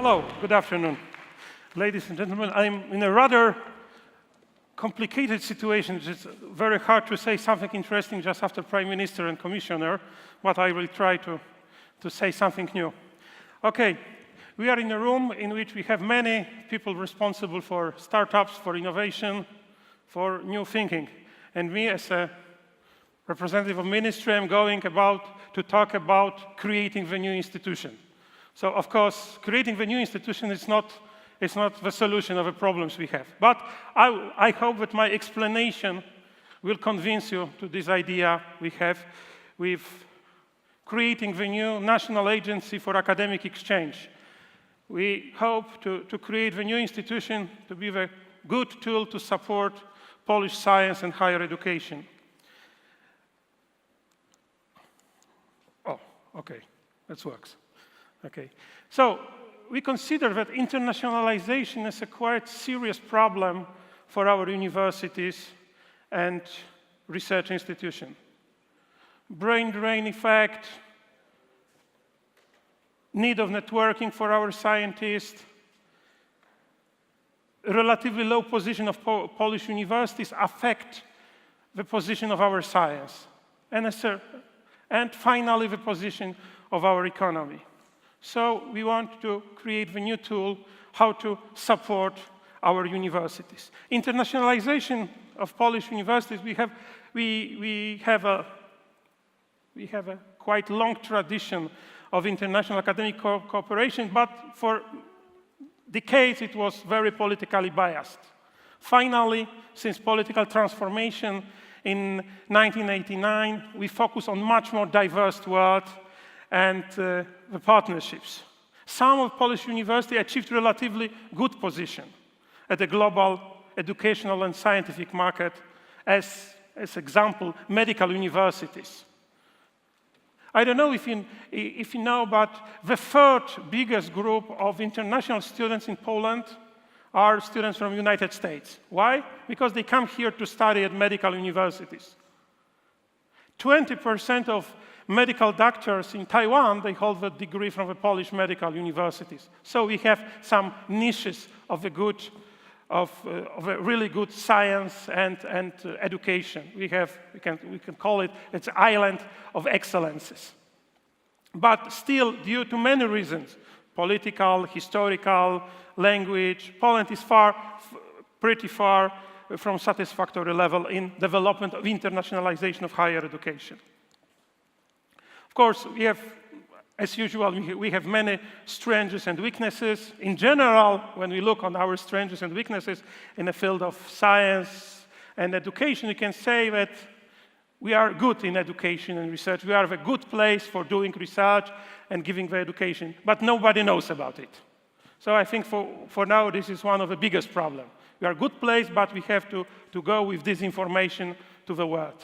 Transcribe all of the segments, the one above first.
Hello, good afternoon. Ladies and gentlemen, I'm in a rather complicated situation. It's very hard to say something interesting just after Prime Minister and Commissioner, but I will try to say something new. Okay, we are in a room in which we have many people responsible for startups, for innovation, for new thinking. And me, as a representative of ministry, I'm going to talk about creating the new institution. So, of course, creating the new institution is not the solution of the problems we have. But I hope that my explanation will convince you to this idea we have with creating the new National Agency for Academic Exchange. We hope to create the new institution to be the good tool to support Polish science and higher education. Oh, okay, that works. Okay, so we consider that internationalization is a quite serious problem for our universities and research institutions. Brain drain effect, need of networking for our scientists, relatively low position of Polish universities affect the position of our science, and finally the position of our economy. So we want to create the new tool how to support our universities. Internationalization of Polish universities, we have a quite long tradition of international academic cooperation, but for decades it was very politically biased. Finally, since political transformation in 1989, we focus on much more diverse world and the partnerships. Some of Polish universities achieved relatively good position at the global educational and scientific market, as example, medical universities. I don't know if you know, but the third biggest group of international students in Poland are students from the United States. Why? Because they come here to study at medical universities. 20% of medical doctors in Taiwan, they hold a degree from the Polish medical universities. So we have some niches of a really good science and education. We can call it, it's an island of excellences. But still, due to many reasons, political, historical, language, Poland is pretty far from satisfactory level in development of internationalization of higher education. Of course, we have, as usual, we have many strengths and weaknesses. In general, when we look on our strengths and weaknesses in the field of science and education, we can say that we are good in education and research. We are a good place for doing research and giving the education, but nobody knows about it. So I think for now, this is one of the biggest problems. We are a good place, but we have to go with this information to the world.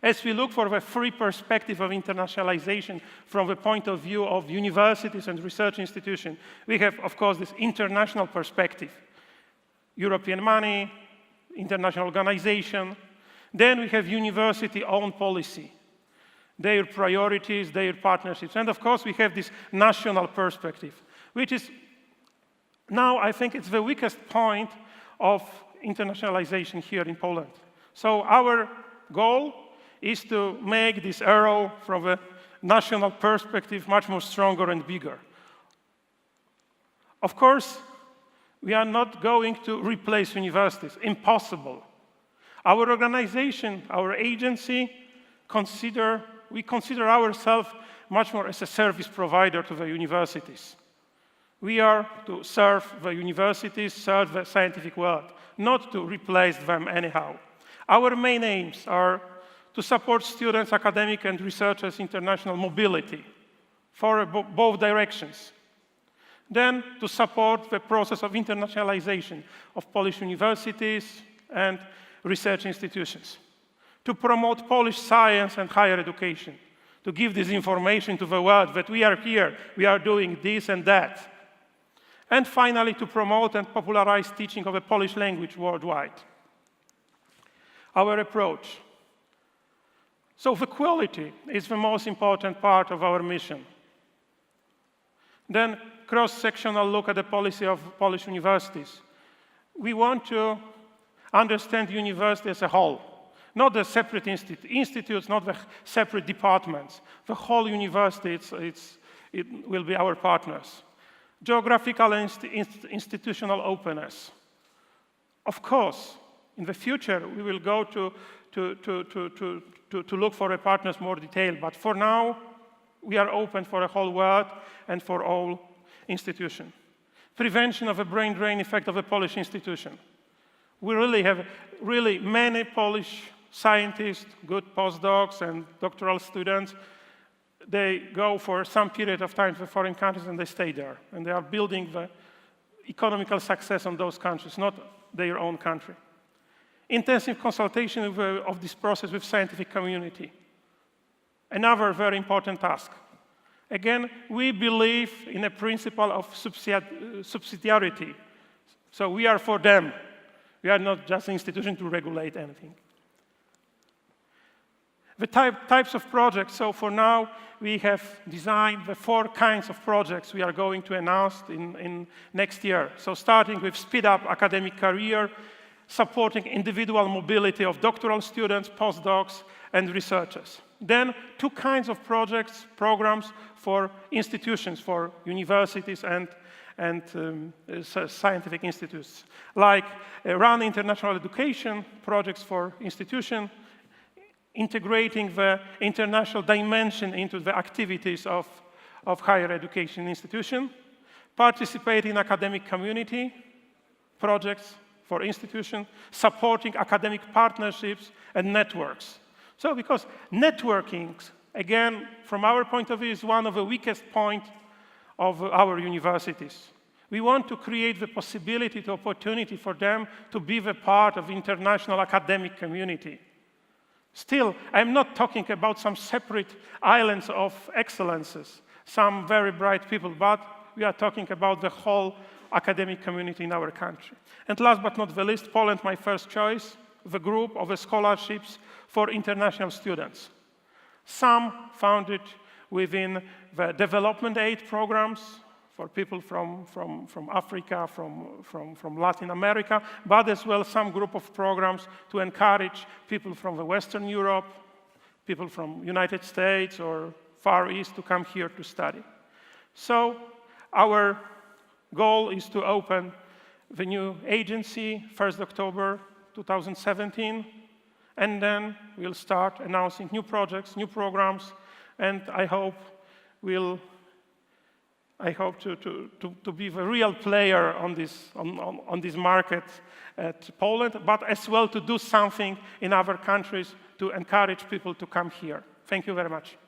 As we look for the free perspective of internationalization from the point of view of universities and research institutions, we have, of course, this international perspective. European money, international organization. Then we have university-owned policy, their priorities, their partnerships. And of course, we have this national perspective, which is now, I think it's the weakest point of internationalization here in Poland. So our goal is to make this arrow from a national perspective much more stronger and bigger. Of course, we are not going to replace universities. Impossible. Our organization, our agency, we consider ourselves much more as a service provider to the universities. We are to serve the universities, serve the scientific world, not to replace them anyhow. Our main aims are to support students, academic and researchers' international mobility for both directions. Then to support the process of internationalization of Polish universities and research institutions. To promote Polish science and higher education. To give this information to the world that we are here, we are doing this and that. And finally, to promote and popularize teaching of the Polish language worldwide. Our approach. So the quality is the most important part of our mission. Then cross-sectional look at the policy of Polish universities. We want to understand university as a whole, not the separate institutes, not the separate departments. The whole university, it will be our partners. Geographical and institutional openness. Of course, in the future, we will go to look for a partners more detailed, but for now, we are open for the whole world and for all institutions. Prevention of a brain drain effect of a Polish institution. We really have many Polish scientists, good postdocs and doctoral students. They go for some period of time to foreign countries and they stay there. And they are building the economical success on those countries, not their own country. Intensive consultation of this process with scientific community. Another very important task. Again, we believe in a principle of subsidiarity. So we are for them. We are not just an institution to regulate anything. The types of projects, so for now, we have designed the 4 kinds of projects we are going to announce in next year. So starting with speed up academic career, supporting individual mobility of doctoral students, postdocs, and researchers. Then 2 kinds of projects, programs for institutions, for universities and scientific institutes, like run international education projects for institutions, integrating the international dimension into the activities of higher education institution, participate in academic community projects for institutions, supporting academic partnerships and networks. So because networking, again, from our point of view, is one of the weakest points of our universities. We want to create the possibility, the opportunity for them to be the part of international academic community. Still, I'm not talking about some separate islands of excellences, some very bright people, but we are talking about the whole academic community in our country. And last but not the least, Poland, my first choice, the group of the scholarships for international students. Some founded within the development aid programs for people from Africa, from Latin America, but as well some group of programs to encourage people from the Western Europe, people from United States or Far East to come here to study. So our goal is to open the new agency 1st October 2017, and then we'll start announcing new projects, new programs, and I hope to be the real player on this market at Poland, but as well to do something in other countries to encourage people to come here. Thank you very much.